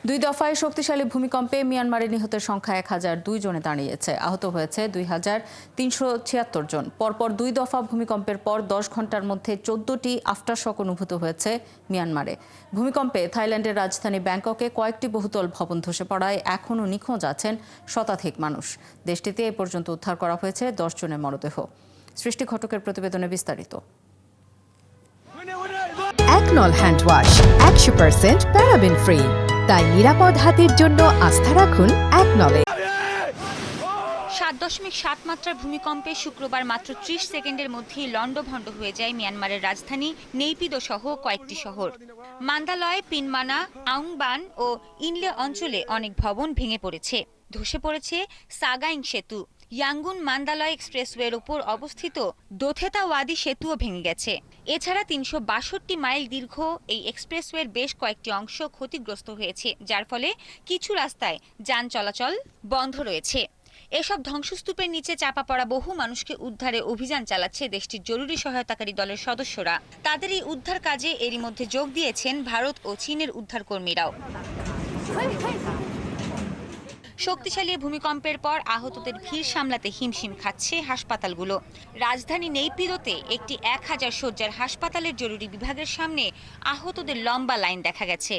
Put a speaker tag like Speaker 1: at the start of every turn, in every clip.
Speaker 1: দুই দফায় শক্তিশালী ভূমিকম্পে মিয়ানমারে নিহতের সংখ্যা 1002 জনে দাঁড়িয়েছে। আহত হয়েছে 2376 জন। পরপর দুই দফা ভূমিকম্পের পর 10 ঘন্টার মধ্যে 14টি আফটারশক অনুভূত হয়েছে মিয়ানমারে। ভূমিকম্পে থাইল্যান্ডের রাজধানী ব্যাংককে কয়েকটি বহুতল ভবন ধসে পড়ায় এখনও নিখোঁজ আছেন শতাধিক মানুষ। দেশটিতে এ পর্যন্ত উদ্ধার করা হয়েছে 10 জনের মরদেহ। সৃষ্টি ঘটকের প্রতিবেদনে বিস্তারিত।
Speaker 2: একনল হ্যান্ড ওয়াশ 100% প্যারাবেন ফ্রি, তাই নিরাপদ হাতের জন্য আস্থা রাখুন একনলে।
Speaker 3: 7.7 মাত্রার ভূমিকম্পে শুক্রবার মাত্র 30 সেকেন্ডের মধ্যেই লণ্ডভণ্ড হয়ে যায় মিয়ানমারের রাজধানী নেইপিদো সহ কয়েকটি শহর। মান্দালয়, পিনমানা, আউংবান ও ইনলে অঞ্চলে অনেক ভবন ভেঙে পড়েছে। ধসে পড়েছে সাগাইং সেতু। ইয়াঙ্গুন মান্দালয় এক্সপ্রেসওয়ের উপর অবস্থিত দোথেতা ওয়াদি সেতুও ভেঙে গেছে। এছাড়া 362 মাইল দীর্ঘ এই এক্সপ্রেসওয়ের বেশ কয়েকটি অংশ ক্ষতিগ্রস্ত হয়েছে, যার ফলে কিছু রাস্তায় যান চলাচল বন্ধ রয়েছে। এসব ধ্বংসস্তূপের নিচে চাপা পড়া বহু মানুষকে উদ্ধারে অভিযান চালাচ্ছে দেশটির জরুরি সহায়তাকারী দলের সদস্যরা। তাদের এই উদ্ধার কাজে এরই মধ্যে যোগ দিয়েছেন ভারত ও চীনের উদ্ধারকর্মীরাও। শক্তিশালী ভূমিকম্পের পর আহতদের ভিড় সামলাতে হিমশিম খাচ্ছে হাসপাতালগুলো। রাজধানী নেইপিদোতে একটি 1000 শয্যার হাসপাতালের জরুরি বিভাগের সামনে আহতদের লম্বা লাইন দেখা গেছে।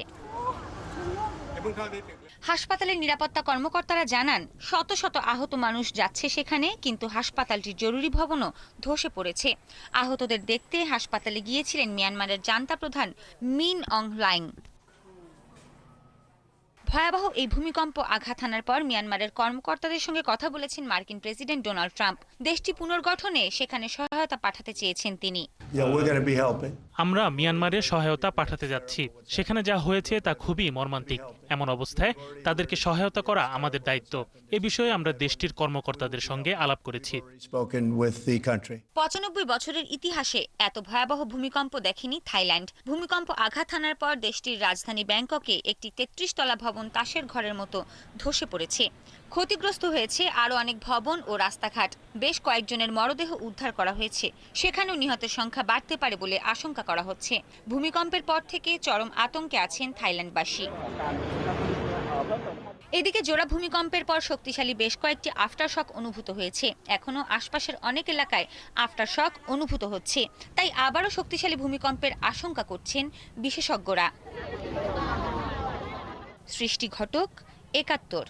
Speaker 3: হাসপাতালের নিরাপত্তা কর্মকর্তারা জানান, শত শত আহত মানুষ যাচ্ছে সেখানে, কিন্তু হাসপাতালটির জরুরি ভবনও ধসে পড়েছে। আহতদের দেখতে হাসপাতালে গিয়েছিলেন মিয়ানমারের জান্তা প্রধান মিন অং লাইং। ভয়াবহ এই ভূমিকম্প আঘাত হানার পর মিয়ানমারের কর্মকর্তাদের সঙ্গে কথা বলেছেন মার্কিন প্রেসিডেন্ট ডোনাল্ড ট্রাম্প। দেশটি পুনর্গঠনে সেখানে সহায়তা পাঠাতে চেয়েছেন তিনি।
Speaker 4: আমরা মিয়ানমারে সহায়তা পাঠাতে যাচ্ছি। সেখানে যা হয়েছে তা খুবই মর্মান্তিক। এমন অবস্থায় তাদেরকে সহায়তা করা আমাদের দায়িত্ব। এ বিষয়ে আমরা দেশটির কর্মকর্তাদের সঙ্গে আলাপ করেছি।
Speaker 3: 95 বছরের ইতিহাসে এত ভয়াবহ ভূমিকম্প দেখেনি থাইল্যান্ড। ভূমিকম্প আঘাত হানার পর দেশটির রাজধানী ব্যাংককে একটি 33 তলা ভবন তাসের ঘরের মতো ধসে পড়েছে। ক্ষতিগ্রস্ত হয়েছে আরও অনেক ভবন ও রাস্তাঘাট। বেশ কয়েকজনের মরদেহ উদ্ধার করা হয়েছে। সেখানেও নিহতের সংখ্যা বাড়তে পারে বলে আশঙ্কা করা হচ্ছে। ভূমিকম্পের পর থেকে চরম আতঙ্কে আছেন থাইল্যান্ডবাসী। এদিকে জোড়া ভূমিকম্পের পর শক্তিশালী বেশ কয়েকটি আফটারশক অনুভূত হয়েছে। এখনও আশপাশের অনেক এলাকায় আফটারশক অনুভূত হচ্ছে। তাই আবারও শক্তিশালী ভূমিকম্পের আশঙ্কা করছেন বিশেষজ্ঞরা। সৃষ্টি ঘটক, ৭১।